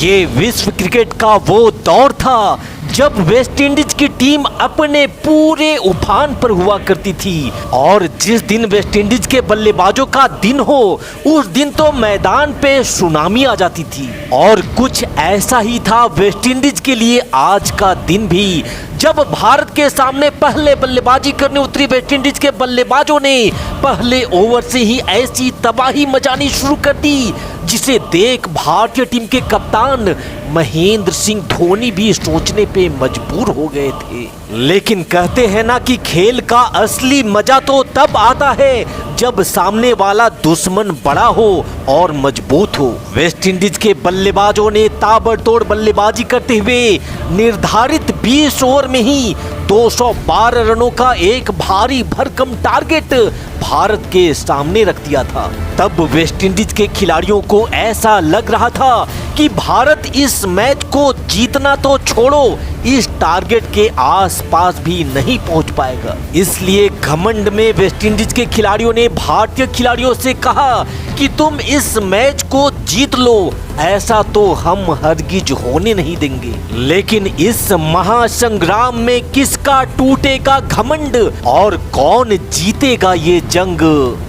ये विश्व क्रिकेट का वो दौर था जब वेस्टइंडीज की टीम अपने पूरे उफान पर हुआ करती थी और जिस दिन वेस्टइंडीज के बल्लेबाजों का दिन हो उस दिन तो मैदान पे सुनामी आ जाती थी। और कुछ ऐसा ही था वेस्टइंडीज के लिए आज का दिन भी, जब भारत के सामने पहले बल्लेबाजी करने उतरी वेस्टइंडीज के बल्लेबाजों ने पहले ओवर से ही ऐसी तबाही मचानी शुरू कर दी जिसे देख भारतीय टीम के कप्तान महेंद्र सिंह धोनी भी सोचने पे मजबूर हो गए थे। लेकिन कहते हैं ना कि खेल का असली मजा तो तब आता है जब सामने वाला दुश्मन बड़ा हो और मजबूत हो। वेस्टइंडीज के बल्लेबाजों ने ताबड़तोड़ बल्लेबाजी करते हुए निर्धारित 20 ओवर में ही 212 रनों का एक भारी भरकम टारगेट भारत के सामने रख दिया था। तब वेस्टइंडीज के खिलाड़ियों को ऐसा लग रहा था कि भारत इस मैच को जीतना तो छोड़ो, इस टारगेट के आसपास भी नहीं पहुंच पाएगा। इसलिए घमंड में वेस्टइंडीज के खिलाड़ियों ने भारतीय खिलाड़ियों से कहा कि तुम इस मैच को जीत लो, ऐसा तो हम हरगिज होने नहीं देंगे। लेकिन इस महासंग्राम में किसका टूटेगा घमंड और कौन जीतेगा ये जंग?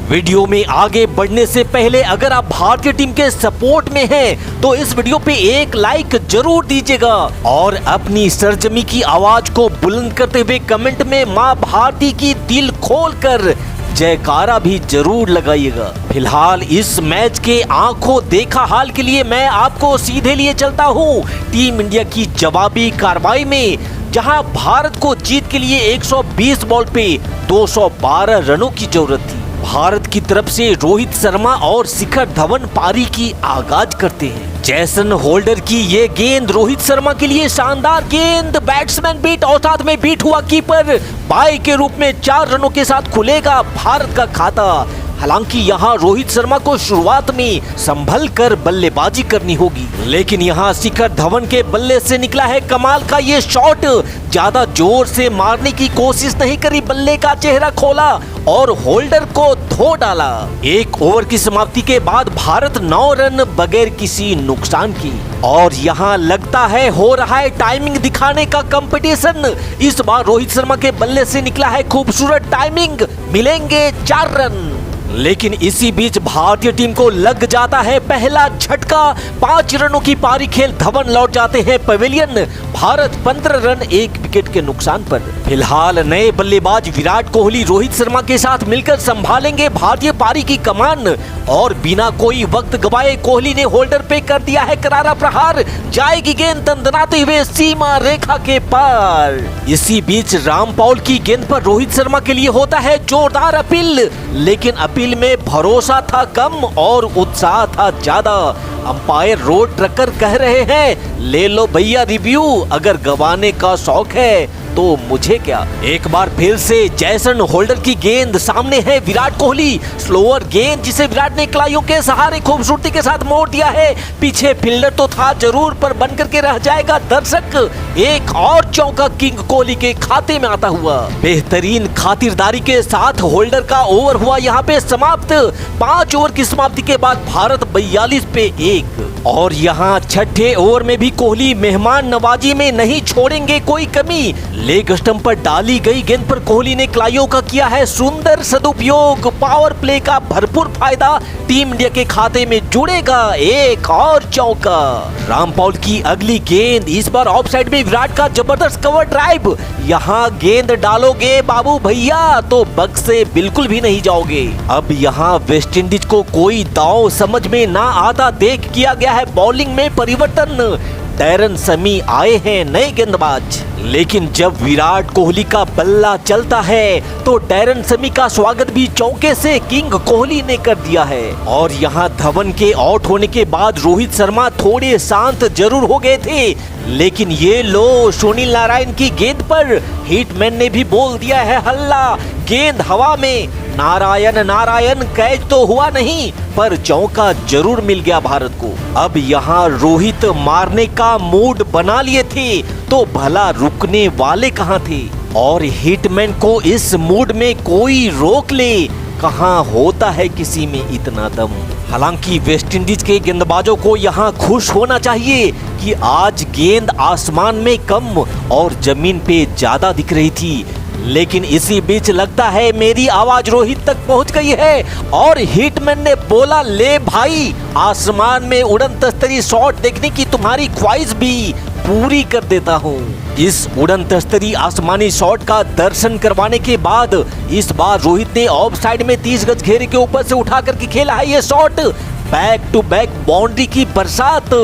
वीडियो में आगे बढ़ने से पहले अगर आप भारतीय टीम के सपोर्ट में हैं तो इस वीडियो पे एक लाइक जरूर दीजिएगा और अपनी सरजमी की आवाज को बुलंद करते हुए कमेंट में मां भारती की दिल खोलकर जयकारा भी जरूर लगाइएगा। फिलहाल इस मैच के आंखों देखा हाल के लिए मैं आपको सीधे लिए चलता हूं टीम इंडिया की जवाबी कार्रवाई में, जहां भारत को जीत के लिए 120 बॉल पे 212 रनों की जरूरत थी। भारत की तरफ से रोहित शर्मा और शिखर धवन पारी की आगाज करते हैं। जैसन होल्डर की ये गेंद रोहित शर्मा के लिए शानदार गेंद, बैट्समैन बीट और साथ में बीट हुआ कीपर, बाई के रूप में 4 रनों के साथ खुलेगा भारत का खाता। हालांकि यहाँ रोहित शर्मा को शुरुआत में संभल कर बल्लेबाजी करनी होगी, लेकिन यहाँ शिखर धवन के बल्ले से निकला है कमाल का ये शॉट। ज्यादा जोर से मारने की कोशिश नहीं करी, बल्ले का चेहरा खोला और होल्डर को धो डाला। एक ओवर की समाप्ति के बाद भारत 9 रन बगैर किसी नुकसान की। और यहाँ लगता है हो रहा है टाइमिंग दिखाने का कंपटीशन। इस बार रोहित शर्मा के बल्ले से निकला है खूबसूरत टाइमिंग, मिलेंगे 4 रन। लेकिन इसी बीच भारतीय टीम को लग जाता है पहला झटका, 5 रनों की पारी खेल धवन लौट जाते हैं पवेलियन। भारत 15 रन 1 विकेट के नुकसान पर। फिलहाल नए बल्लेबाज विराट कोहली रोहित शर्मा के साथ मिलकर संभालेंगे भारतीय पारी की कमान और बिना कोई वक्त गवाए कोहली ने होल्डर पे कर दिया है करारा प्रहार, जाएगी गेंद दंदनाते हुए सीमा रेखा के पार। इसी बीच रामपाल की गेंद पर रोहित शर्मा के लिए होता है जोरदार अपील, लेकिन अपील में भरोसा था कम और उत्साह था ज्यादा। अंपायर रोड ट्रकर कह रहे हैं ले लो भैया रिव्यू, अगर गवाने का शौक है तो मुझे क्या। एक बार फिर से जैसन होल्डर की गेंद, सामने है विराट कोहली, स्लोअर गेंद जिसे विराट ने कलाइयों के सहारे खूबसूरती के साथ मोड़ दिया है। पीछे फील्डर तो था जरूर पर बन करके रह जाएगा दर्शक। एक और चौका किंग कोहली के खाते में आता हुआ। बेहतरीन खातिरदारी के साथ होल्डर का ओवर हुआ यहाँ पे समाप्त। 5 ओवर की समाप्ति के बाद भारत 42 पे 1। और यहाँ छठे ओवर में भी कोहली मेहमान नवाजी में नहीं छोड़ेंगे कोई कमी। लेग स्टंप पर डाली गई गेंद पर कोहली ने कलाइयों का किया है सुंदर सदुपयोग। पावर प्ले का भरपूर फायदा टीम इंडिया के खाते में जुड़ेगा, एक और चौका। रामपाल की अगली गेंद, इस बार ऑफ साइड में विराट का जबरदस्त कवर ड्राइव। यहाँ गेंद डालोगे बाबू भैया तो बग से बिल्कुल भी नहीं जाओगे। अब यहाँ वेस्टइंडीज को कोई दांव समझ में ना आता देख किया गया है बॉलिंग में परिवर्तन। डैरन समी आए हैं नए गेंदबाज, लेकिन जब विराट कोहली का बल्ला चलता है तो डैरन समी का स्वागत भी चौके से किंग कोहली ने कर दिया है। और यहाँ धवन के आउट होने के बाद रोहित शर्मा थोड़े शांत जरूर हो गए थे, लेकिन ये लो सुनील नारायण की गेंद पर हिटमैन ने भी बोल दिया है हल्ला। गेंद हवा में, नारायण नारायण कैच तो हुआ नहीं पर चौका जरूर मिल गया भारत को। अब यहाँ रोहित मारने का मूड बना लिए थे तो भला रुकने वाले कहाँ थे। और हिटमैन को इस मूड में कोई रोक ले, कहाँ होता है किसी में इतना दम। हालांकि वेस्टइंडीज के गेंदबाजों को यहाँ खुश होना चाहिए कि आज गेंद आसमान में कम और जमीन पे ज्यादा दिख रही थी। लेकिन इसी बीच लगता है मेरी आवाज रोहित तक पहुंच गई है और हिटमैन ने बोला, ले भाई, आसमान में उड़न तस्तरी शॉट देखने की तुम्हारी ख्वाहिश भी पूरी कर देता हूं। इस उड़न तस्तरी आसमानी शॉट का दर्शन करवाने के बाद इस बार रोहित ने ऑफ साइड में 30 गज घेरे के ऊपर से उठा करके खेला है ये shot. Back to back boundary की बरसात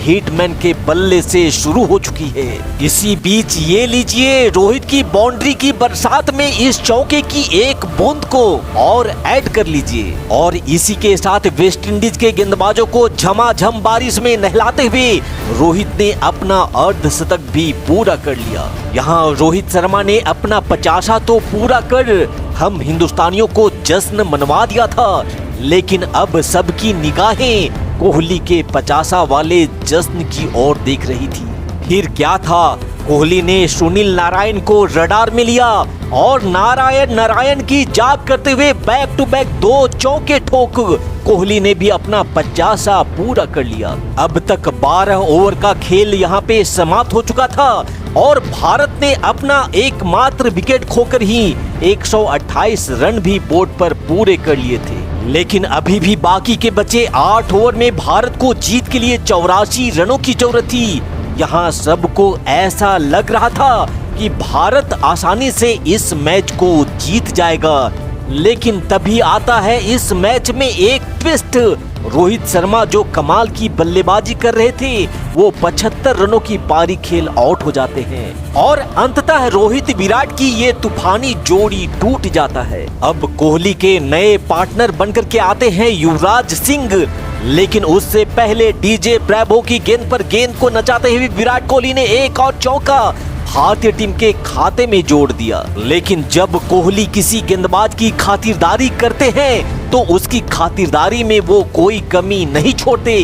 हिटमैन के बल्ले से शुरू हो चुकी है। इसी बीच ये लीजिए, रोहित की बाउंड्री की बरसात में इस चौके की एक बूंद को और ऐड कर लीजिए और इसी के साथ वेस्टइंडीज के गेंदबाजों को झमाझम बारिश में नहलाते हुए रोहित ने अपना अर्धशतक भी पूरा कर लिया। यहाँ रोहित शर्मा ने अपना 50वां तो पूरा कर हम हिंदुस्तानियों को जश्न मनवा दिया था, लेकिन अब सबकी निगाहें कोहली के 50वां वाले जश्न की ओर देख रही थी। फिर क्या था, कोहली ने सुनील नारायण को रडार में लिया और नारायण की जाप करते हुए बैक टू बैक 2 चौके ठोक कोहली ने भी अपना 50वां पूरा कर लिया। अब तक 12 ओवर का खेल यहाँ पे समाप्त हो चुका था और भारत ने अपना एकमात्र विकेट खोकर ही 128 रन भी बोर्ड पर पूरे कर लिए थे। लेकिन अभी भी बाकी के बचे 8 ओवर में भारत को जीत के लिए 84 रनों की जरूरत थी। यहाँ सबको ऐसा लग रहा था कि भारत आसानी से इस मैच को जीत जाएगा, लेकिन तभी आता है इस मैच में एक ट्विस्ट। रोहित शर्मा जो कमाल की बल्लेबाजी कर रहे थे वो 75 रनों की पारी खेल आउट हो जाते हैं और अंततः रोहित विराट की ये तूफानी जोड़ी टूट जाता है। अब कोहली के नए पार्टनर बनकर के आते हैं युवराज सिंह, लेकिन उससे पहले डीजे ब्रेवो की गेंद पर गेंद को नचाते हुए विराट कोहली ने एक और चौका भारतीय टीम के खाते में जोड़ दिया। लेकिन जब कोहली किसी गेंदबाज की खातिरदारी करते हैं तो उसकी खातिरदारी में वो कोई कमी नहीं छोड़ते,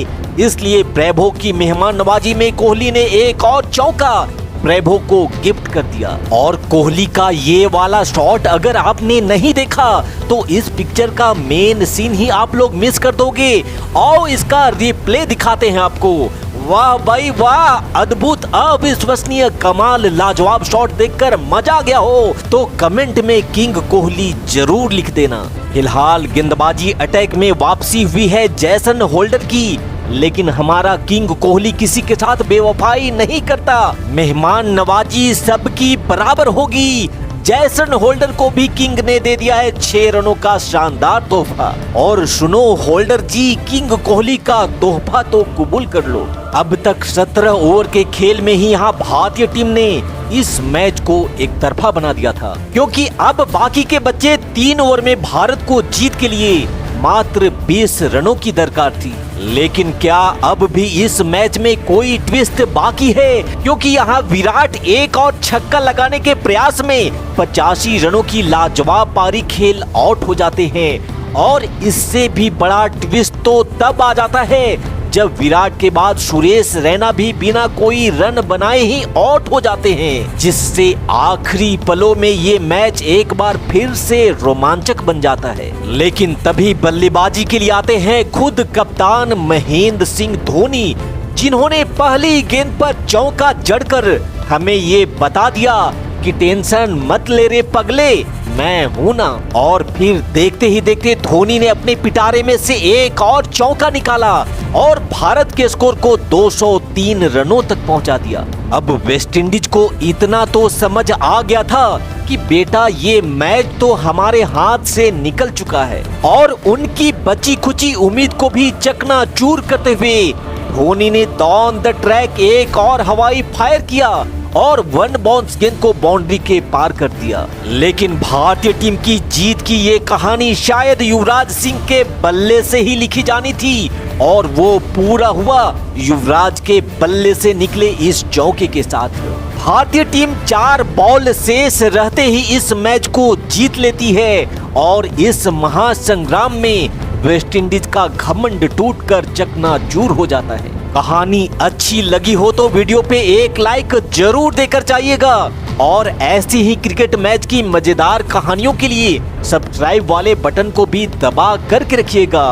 इसलिए ब्रेवो की मेहमान नवाजी में कोहली ने एक और चौका ब्रेवो को गिफ्ट कर दिया। और कोहली का ये वाला शॉट अगर आपने नहीं देखा तो इस पिक्चर का मेन सीन ही आप लोग मिस कर दोगे। और इसका रिप्ले दिखाते हैं आपको। वाह भाई वाह, अद्भुत, अविश्वसनीय, कमाल, लाजवाब शॉट देखकर मजा आ गया हो तो कमेंट में किंग कोहली जरूर लिख देना। फिलहाल गेंदबाजी अटैक में वापसी हुई है जैसन होल्डर की, लेकिन हमारा किंग कोहली किसी के साथ बेवफाई नहीं करता। मेहमान नवाजी सबकी बराबर होगी। जैसन होल्डर को भी किंग ने दे दिया है 6 रनों का शानदार तोहफा। और सुनो होल्डर जी, किंग कोहली का तोहफा तो कबूल कर लो। अब तक 17 ओवर के खेल में ही यहाँ भारतीय टीम ने इस मैच को एक तरफा बना दिया था, क्योंकि अब बाकी के बच्चे 3 ओवर में भारत को जीत के लिए मात्र 20 रनों की दरकार थी। लेकिन क्या अब भी इस मैच में कोई ट्विस्ट बाकी है? क्योंकि यहाँ विराट एक और छक्का लगाने के प्रयास में 85 रनों की लाजवाब पारी खेल आउट हो जाते हैं। और इससे भी बड़ा ट्विस्ट तो तब आ जाता है जब विराट के बाद सुरेश रैना भी बिना कोई रन बनाए ही आउट हो जाते हैं, जिससे आखिरी पलों में ये मैच एक बार फिर से रोमांचक बन जाता है। लेकिन तभी बल्लेबाजी के लिए आते हैं खुद कप्तान महेंद्र सिंह धोनी, जिन्होंने पहली गेंद पर चौका जड़कर हमें ये बता दिया कि टेंशन मत ले रे पगले, मैं हूं ना। और फिर देखते ही देखते धोनी ने अपने पिटारे में से एक और चौका निकाला और भारत के स्कोर को 203 रनों तक पहुंचा दिया। अब वेस्टइंडीज को इतना तो समझ आ गया था कि बेटा ये मैच तो हमारे हाथ से निकल चुका है, और उनकी बची खुची उम्मीद को भी चकनाचूर करते हुए धोनी ने ऑन द ट्रैक एक और हवाई फायर किया और 1 बाउंस गेंद को बाउंड्री के पार कर दिया। लेकिन भारतीय टीम की जीत की ये कहानी शायद युवराज सिंह के बल्ले से ही लिखी जानी थी, और वो पूरा हुआ युवराज के बल्ले से निकले इस चौके के साथ। भारतीय टीम 4 बॉल शेष रहते ही इस मैच को जीत लेती है और इस महासंग्राम में वेस्टइंडीज का घमंड टूटकर चकनाचूर हो जाता है। कहानी अच्छी लगी हो तो वीडियो पे एक लाइक जरूर देकर जाइएगा, और ऐसी ही क्रिकेट मैच की मजेदार कहानियों के लिए सब्सक्राइब वाले बटन को भी दबा करके रखिएगा।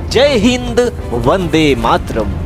जय हिंद, वंदे मातरम।